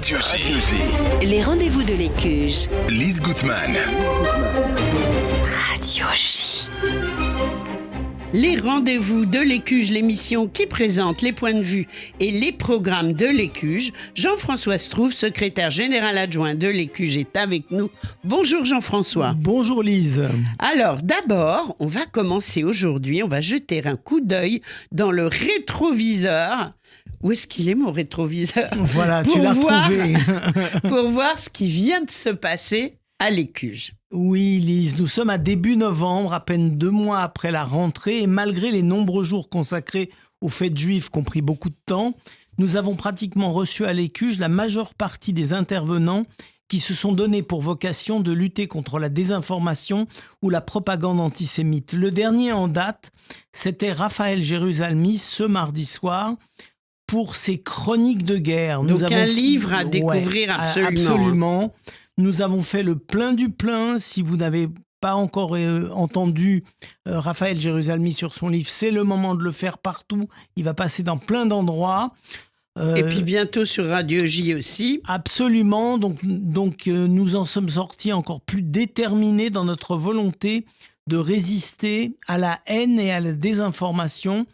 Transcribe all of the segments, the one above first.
Radio J. Les rendez-vous de l'Écuge. Lise Gutmann. Radio J. Les rendez-vous de l'Écuge, l'émission qui présente les points de vue et les programmes de l'Écuge. Jean-François Strouf, secrétaire général adjoint de l'Écuge, est avec nous. Bonjour Jean-François. Bonjour Lise. Alors d'abord, on va commencer aujourd'hui, on va jeter un coup d'œil dans le rétroviseur. Où est-ce qu'il est mon rétroviseur ? Voilà, tu l'as trouvé. Pour voir ce qui vient de se passer à l'Écuge. Oui Lise, nous sommes à début novembre, à peine 2 mois après la rentrée, et malgré les nombreux jours consacrés aux fêtes juives qui ont pris beaucoup de temps, nous avons pratiquement reçu à l'Écuge la majeure partie des intervenants qui se sont donnés pour vocation de lutter contre la désinformation ou la propagande antisémite. Le dernier en date, c'était Raphaël Jérusalemi ce mardi soir, pour ses chroniques de guerre. Donc un livre à découvrir absolument. Absolument. Nous avons fait le plein du plein. Si vous n'avez pas encore entendu Raphaël Jérusalemi sur son livre, c'est le moment de le faire partout. Il va passer dans plein d'endroits. Et puis bientôt sur Radio J aussi. Absolument. Donc nous en sommes sortis encore plus déterminés dans notre volonté de résister à la haine et à la désinformation.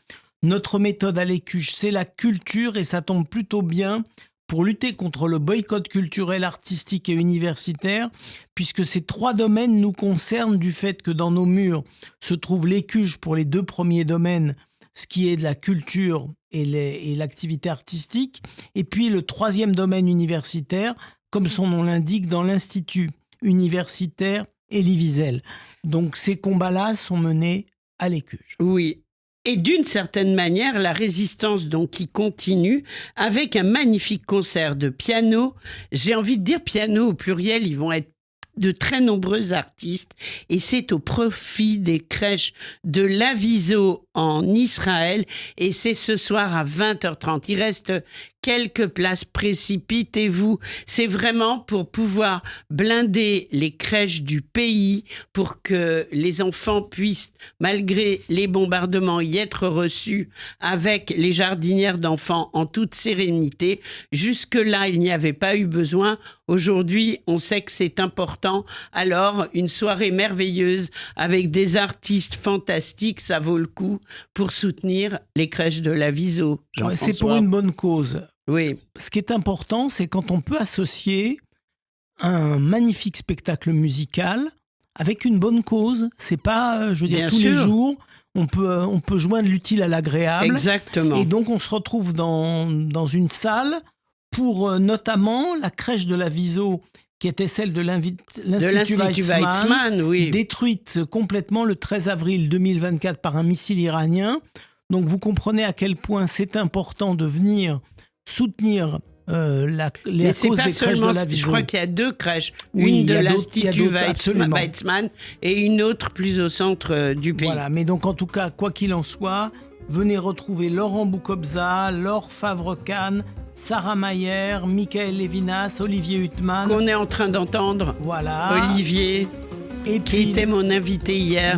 Notre méthode à l'Écuge, c'est la culture et ça tombe plutôt bien pour lutter contre le boycott culturel, artistique et universitaire, puisque ces 3 domaines nous concernent du fait que dans nos murs se trouve l'Écuge pour les 2 premiers domaines, ce qui est de la culture et l'activité artistique, et puis le 3e domaine universitaire, comme son nom l'indique, dans l'Institut universitaire Elie Wiesel. Donc ces combats-là sont menés à l'Écuge. Oui. Et d'une certaine manière, la résistance donc qui continue avec un magnifique concert de piano. J'ai envie de dire piano au pluriel, ils vont être de très nombreux artistes et c'est au profit des crèches de l'Aviso en Israël et c'est ce soir à 20h30. Il reste quelques places, précipitez-vous. C'est vraiment pour pouvoir blinder les crèches du pays pour que les enfants puissent, malgré les bombardements, y être reçus avec les jardinières d'enfants en toute sérénité. Jusque-là, il n'y avait pas eu besoin. Aujourd'hui, on sait que c'est important. Alors, une soirée merveilleuse avec des artistes fantastiques, ça vaut le coup pour soutenir les crèches de l'Aviso. C'est pour une bonne cause. Oui. Ce qui est important, c'est quand on peut associer un magnifique spectacle musical avec une bonne cause. C'est pas, je veux dire, Bien tous sûr. les jours, on peut joindre l'utile à l'agréable. Exactement. Et donc, on se retrouve dans une salle pour notamment la crèche de l'Aviso, qui était celle de l'Institut Weizmann, oui. détruite complètement le 13 avril 2024 par un missile iranien. Donc, vous comprenez à quel point c'est important de venir soutenir les causes des crèches de l'Aviso. Je crois qu'il y a 2 crèches. Oui, une de l'Institut Weizmann et une autre plus au centre du pays. Voilà, mais donc en tout cas, quoi qu'il en soit, venez retrouver Laurent Boukobza, Laure Favre-Kahn, Sarah Mayer, Michael Levinas, Olivier Huttman. Qu'on est en train d'entendre. Voilà. Olivier, et qui était mon invité hier.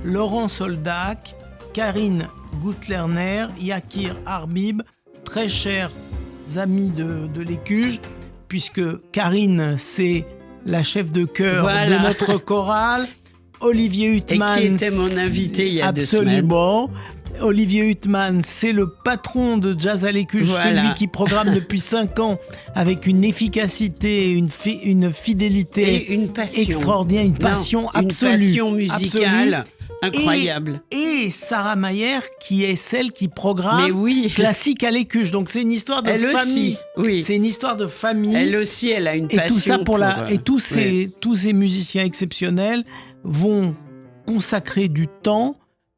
Laurent Soldac, Karine Goutlerner, Yakir Arbib, très chers amis de l'Écuge, puisque Karine, c'est la chef de chœur de notre chorale. Olivier Huttman, et qui était mon invité il y a 2 semaines. Absolument. Olivier Huttman, c'est le patron de Jazz à l'Écuge, celui qui programme depuis 5 ans avec une efficacité, une fidélité et une passion extraordinaire, une passion absolue. Une passion musicale incroyable. Et Sarah Mayer, qui est celle qui programme classique à l'Écuge. Donc c'est une histoire de famille. Oui. C'est une histoire de famille. Elle aussi, elle a une passion. Et tout ça et tous ces musiciens exceptionnels vont consacrer du temps,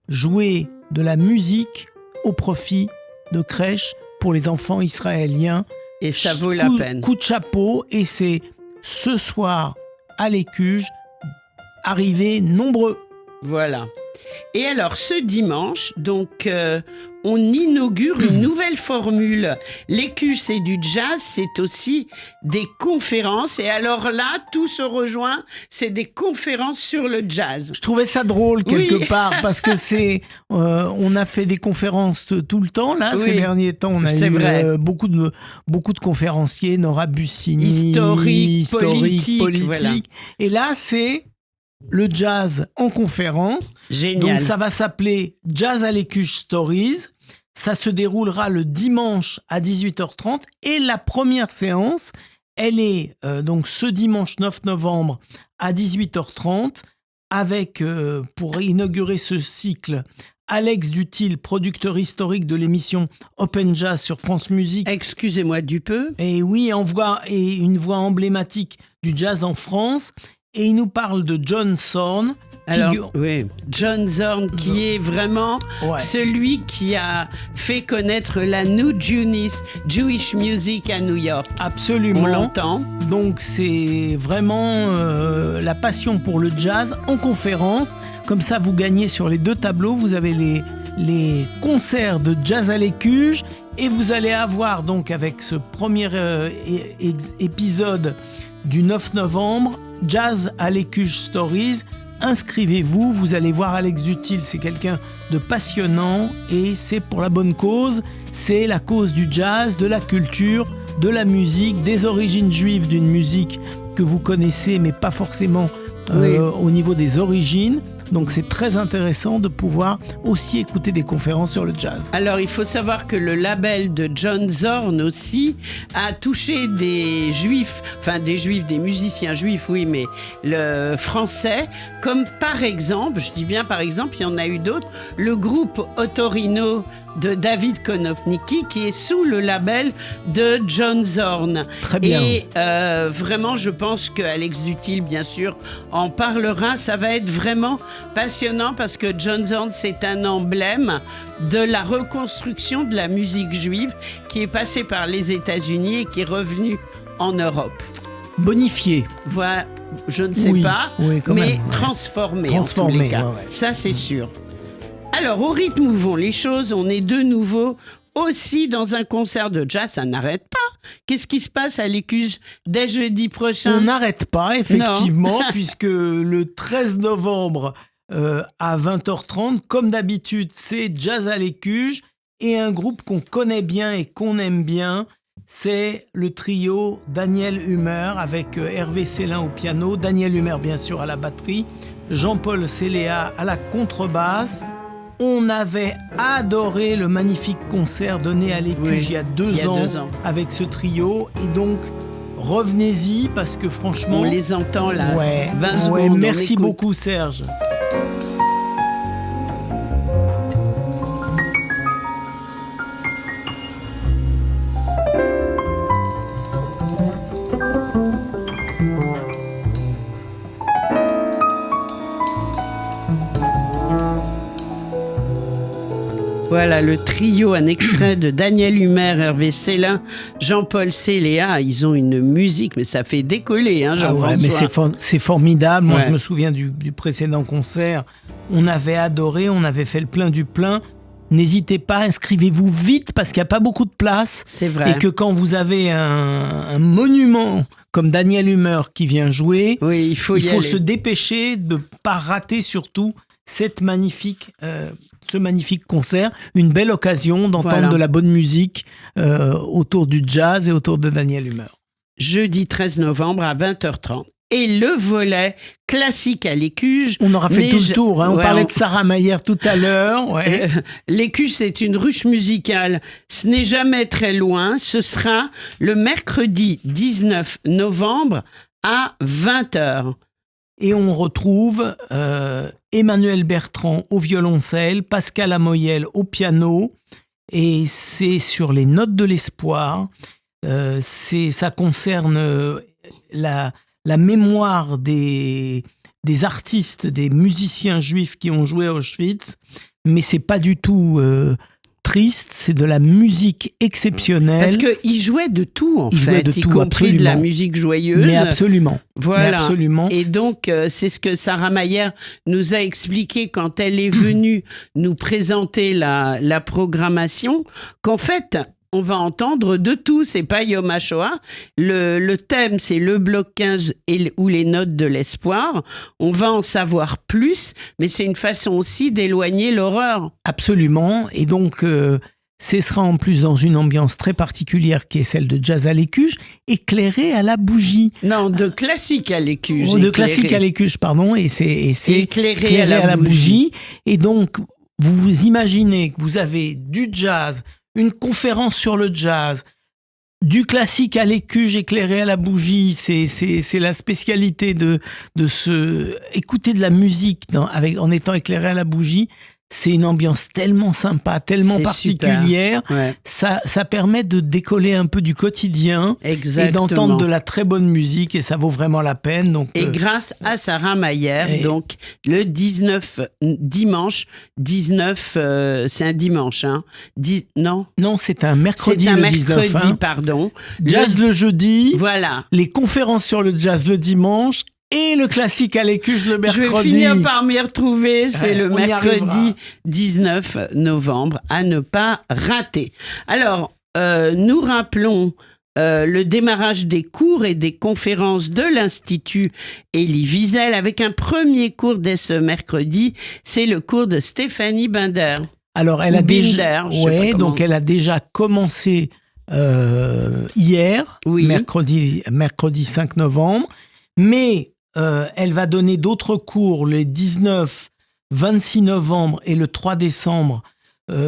jouer de la musique au profit de crèches pour les enfants israéliens. Et ça vaut la peine. Coup de chapeau. Et c'est ce soir à l'Écuge, arrivés nombreux. Voilà. Et alors, ce dimanche, donc, on inaugure une nouvelle formule. L'Écuge, c'est du jazz, c'est aussi des conférences. Et alors là, tout se rejoint, c'est des conférences sur le jazz. Je trouvais ça drôle quelque Oui. part parce que on a fait des conférences tout le temps là. Oui. Ces derniers temps, on a C'est eu vrai. beaucoup de conférenciers, Nora Bussini, Historique, politique, voilà. Et là, c'est le jazz en conférence. Génial. Donc ça va s'appeler Jazz à l'Écuge Stories. Ça se déroulera le dimanche à 18h30 et la première séance, elle est donc ce dimanche 9 novembre à 18h30 avec, pour inaugurer ce cycle, Alex Dutil, producteur historique de l'émission Open Jazz sur France Musique. Excusez-moi du peu. Et oui, et une voix emblématique du jazz en France. Et il nous parle de John Zorn. Alors, oui, John Zorn, qui est vraiment Ouais. celui qui a fait connaître la New Jewish Music à New York. Absolument. On l'entend. Donc c'est vraiment la passion pour le jazz en conférence. Comme ça, vous gagnez sur les 2 tableaux. Vous avez les concerts de jazz à l'Écuge et vous allez avoir donc avec ce premier épisode du 9 novembre, Jazz à l'Écuge Stories. Inscrivez-vous, vous allez voir Alex Dutil, c'est quelqu'un de passionnant et c'est pour la bonne cause. C'est la cause du jazz, de la culture, de la musique, des origines juives d'une musique que vous connaissez mais pas forcément Oui. au niveau des origines. Donc c'est très intéressant de pouvoir aussi écouter des conférences sur le jazz. Alors, il faut savoir que le label de John Zorn aussi a touché des juifs, des musiciens juifs, oui, mais le français, comme par exemple, je dis bien par exemple, il y en a eu d'autres, le groupe Otorino de David Konopnicki qui est sous le label de John Zorn. Très bien. Et vraiment, je pense que Alex Dutil, bien sûr, en parlera. Ça va être vraiment passionnant parce que John Zorn, c'est un emblème de la reconstruction de la musique juive qui est passée par les États-Unis et qui est revenue en Europe. Bonifié. Voilà, je ne sais Oui, pas, oui, quand mais même, ouais. transformé en tous Transformé, les cas. ouais, ouais. Ça, c'est sûr. Alors, au rythme où vont les choses, on est de nouveau aussi dans un concert de jazz, ça n'arrête pas. Qu'est-ce qui se passe à l'Écuge dès jeudi prochain? On n'arrête pas, effectivement, puisque le 13 novembre à 20h30, comme d'habitude, c'est Jazz à l'Écuge et un groupe qu'on connaît bien et qu'on aime bien, c'est le trio Daniel Humer avec Hervé Célin au piano, Daniel Humer bien sûr à la batterie, Jean-Paul Céléa à la contrebasse. On avait adoré le magnifique concert donné à l'Écuge Oui, il y a 2 il y a ans 2 ans. avec ce trio. Et donc, revenez-y parce que franchement... On les entend là, Ouais, 20 ouais, secondes. on merci écoute. beaucoup Serge. Voilà le trio, un extrait de Daniel Humer, Hervé Célin, Jean-Paul Céléa. Ils ont une musique, mais ça fait décoller, hein, Ah Jean-François. ouais, mais c'est formidable. Moi, Ouais. je me souviens du précédent concert. On avait adoré, on avait fait le plein du plein. N'hésitez pas, inscrivez-vous vite parce qu'il n'y a pas beaucoup de place. C'est vrai. Et que quand vous avez un monument comme Daniel Humer qui vient jouer, Oui, il faut il y faut aller. se dépêcher de ne pas rater surtout ce magnifique concert. Une belle occasion d'entendre Voilà. de la bonne musique autour du jazz et autour de Daniel Humer. Jeudi 13 novembre à 20h30. Et le volet classique à l'Écuge. On aura fait tout le tour. Hein. On Ouais, parlait de Sarah Mayer tout à l'heure. Ouais. L'Écuge, c'est une ruche musicale. Ce n'est jamais très loin. Ce sera le mercredi 19 novembre à 20h. Et on retrouve Emmanuel Bertrand au violoncelle, Pascal Amoyel au piano. Et c'est sur les notes de l'espoir. Ça concerne la mémoire des des musiciens juifs qui ont joué à Auschwitz, mais c'est pas du tout triste, c'est de la musique exceptionnelle. Parce qu'il jouait de tout, en Il jouait fait, de y tout, compris de la absolument. musique joyeuse. Mais absolument. Voilà. Mais absolument. Et donc, c'est ce que Sarah Mayer nous a expliqué quand elle est venue nous présenter la programmation, qu'en fait, on va entendre de tout, c'est pas Yom HaShoah. Le thème, c'est le bloc 15 ou les notes de l'espoir. On va en savoir plus, mais c'est une façon aussi d'éloigner l'horreur. Absolument. Et donc, ce sera en plus dans une ambiance très particulière qui est celle de jazz à l'écuche, éclairée à la bougie. Non, de classique à l'écuche. De classique à l'écuche, pardon. Et c'est éclairé à la bougie. Et donc, vous vous imaginez que vous avez du jazz, une conférence sur le jazz, du classique à l'écuche éclairé à la bougie, c'est la spécialité de écouter de la musique en étant éclairé à la bougie. C'est une ambiance tellement sympa, tellement C'est particulière. super. Ouais. Ça permet de décoller un peu du quotidien Exactement. et d'entendre de la très bonne musique, et ça vaut vraiment la peine. Donc, Et grâce à Sarah Mayer, donc le dimanche 19, c'est un dimanche, hein. Non, c'est un mercredi c'est un le mercredi, 19. Hein. pardon. Jazz le jeudi, Voilà. les conférences sur le jazz le dimanche et le classique à l'écuche le mercredi. Je vais finir par m'y retrouver. C'est le on y mercredi arrivera. 19 novembre à ne pas rater. Alors, nous rappelons le démarrage des cours et des conférences de l'Institut Elie Wiesel avec un premier cours dès ce mercredi. C'est le cours de Stéphanie Binder. Alors, elle Ou a Binder, je sais pas ouais, comment. donc elle a déjà commencé hier, Oui. mercredi 5 novembre, mais elle va donner d'autres cours les 19, 26 novembre et le 3 décembre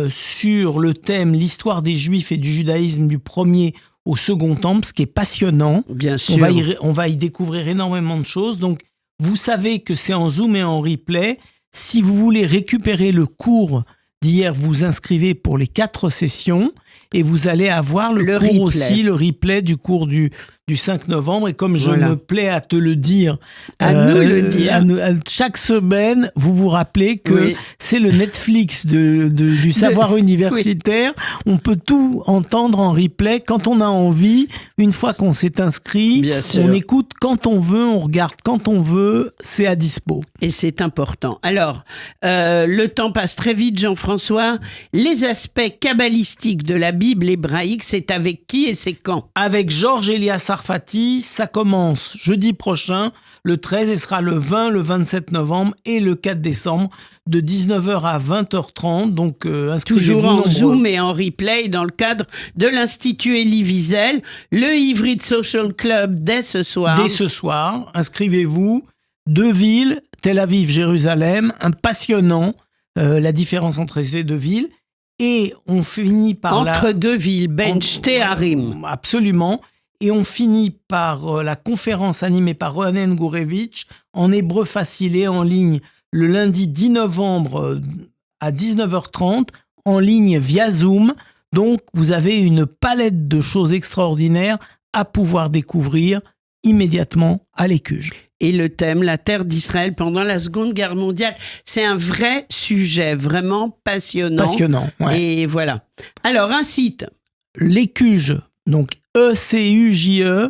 sur le thème l'histoire des Juifs et du judaïsme du premier au second temple, ce qui est passionnant. Bien sûr. On va y découvrir énormément de choses. Donc, vous savez que c'est en Zoom et en replay. Si vous voulez récupérer le cours d'hier, vous inscrivez pour les 4 sessions et vous allez avoir le cours replay. aussi, le replay du cours du 5 novembre. Et comme je Voilà. me plais à te le dire, À nous le dire. à chaque semaine, vous vous rappelez que Oui. c'est le Netflix du savoir universitaire. On peut tout entendre en replay quand on a envie. Une fois qu'on s'est inscrit, Bien sûr. on écoute quand on veut, on regarde quand on veut, c'est à dispo. Et c'est important. Alors, le temps passe très vite, Jean-François. Les aspects kabbalistiques de la Bible hébraïque, c'est avec qui et c'est quand? Avec Georges Elias Sarfati, ça commence jeudi prochain, le 13, et sera le 20, le 27 novembre et le 4 décembre, de 19h à 20h30. Donc, inscrivez-vous Toujours en nombreux. Zoom et en replay dans le cadre de l'Institut Elie Wiesel, le Ivrit Social Club dès ce soir. Dès ce soir, inscrivez-vous. 2 villes, Tel Aviv, Jérusalem, un passionnant, la différence entre ces 2 villes. Et on finit par Entre 2 villes, Ben Shteharim. Absolument. Et on finit par la conférence animée par Ronen Gourevitch en hébreu facile en ligne le lundi 10 novembre à 19h30 en ligne via Zoom. Donc, vous avez une palette de choses extraordinaires à pouvoir découvrir immédiatement à l'Écuge. Et le thème, la terre d'Israël pendant la Seconde Guerre mondiale. C'est un vrai sujet, vraiment passionnant. Passionnant, ouais. Et voilà. Alors, un site. L'Écuge, donc ECUJE.fr.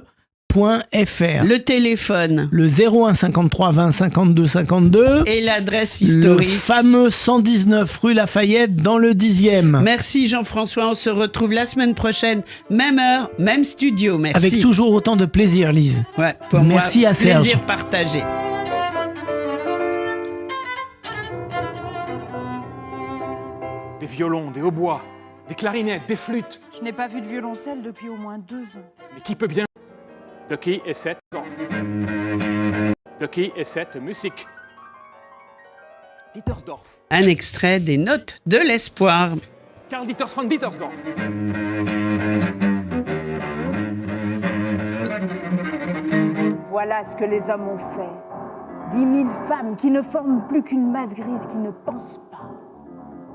Le téléphone. Le 01 53 20 52 52. Et l'adresse Le historique. fameux 119 rue Lafayette dans le 10e. Merci Jean-François, on se retrouve la semaine prochaine, même heure, même studio. Merci. Avec toujours autant de plaisir, Lise. Ouais, pour Merci moi, à Serge. plaisir partagé. Des violons, des hautbois, des clarinettes, des flûtes. Je n'ai pas vu de violoncelle depuis au moins 2 ans. Mais qui peut bien... De qui est cette... De qui est cette musique? Dietersdorf. Un extrait des Notes de l'espoir. Karl Dieters von Dietersdorf. Voilà ce que les hommes ont fait. 10 000 femmes qui ne forment plus qu'une masse grise, qui ne pensent